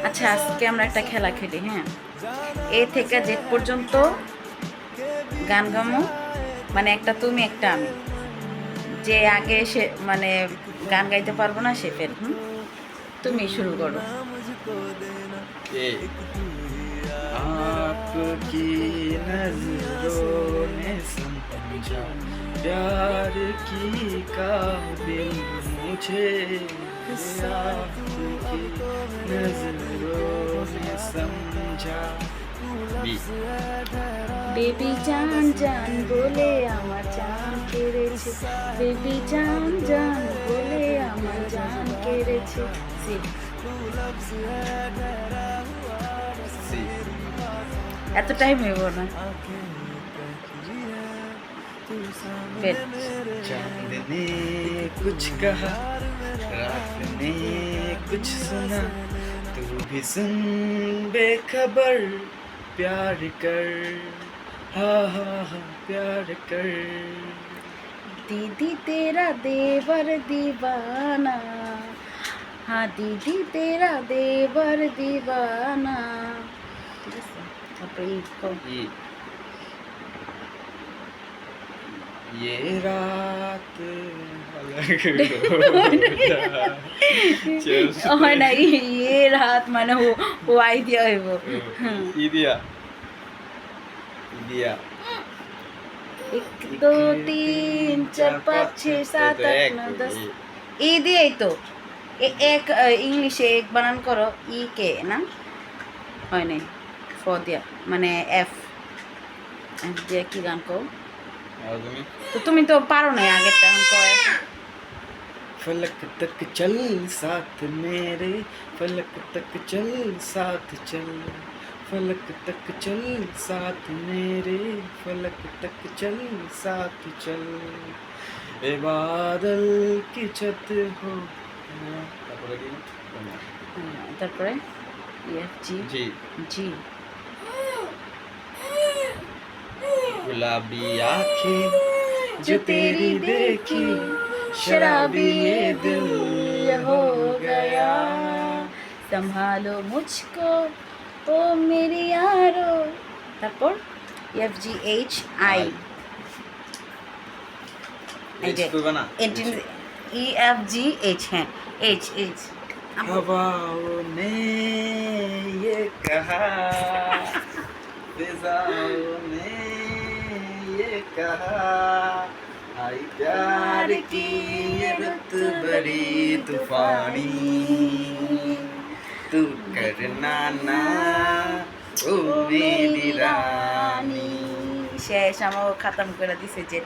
আচ্ছা, আজকে আমরা একটা খেলা খেলি, হ্যাঁ? এ থেকে জেড পর্যন্ত গান গামো, মানে একটা তুমি একটা আমি। যে আগে সে মানে গান গাইতে পারবো না সে ফেল। তুমি শুরু করো। ए आपकी नजरों ने समझा प्यार की काबिल मुझे आपकी नजरों ने समझा बी বেবি জান জান বলে আমার জান কেড়েছে, বেবি জান জান বলে আমার জান কেড়েছে। সি। सी এত টাইম হইব না। ফেল। चांद ने कुछ कहा रात ने कुछ सुना तू भी सुन बेखबर प्यार कर हा प्यार कर दीदी तेरा देवर दीवाना, हाँ दीदी तेरा देवर दीवाना। ঠিক আছে, তারপরে ই কও। ये रात হয় না, এ রাত মানে ও আইডিয়া হইব। ইদিয়া ইদিয়া 1 2 3 4 5 6 7 8 9 10। ই দিয়েই তো এক ইংলিশে এক বানান করো, ই কে না হয় নাই। ফ দিয়া মানে এফ এফ দিয়ে কি গান কও? और तुम्हें তো তুমি তো পারো না আগেরটা গান কও। फलक तक चल साथ मेरे फलक तक चल साथ चल फलक तक चल साथ मेरे फलक तक चल साथ चल ए बादल की छत हो তারপরে এফ জি जी জি। गुलाबी आंखें जो तेरी देखी शराबी ये दिल हो गया संभालो मुझको ओ मेरी यारो। তারপর F G H I E F G H, হ্যাঁ এইচ এইচ। हवाओं ने ये कहा फिजाओं ने ये कहा आई प्यार की ये रुत बड़ी तूफानी तू करना ना ओ मेरी रानी শেষ, আমার খতম করে দিছে জেট।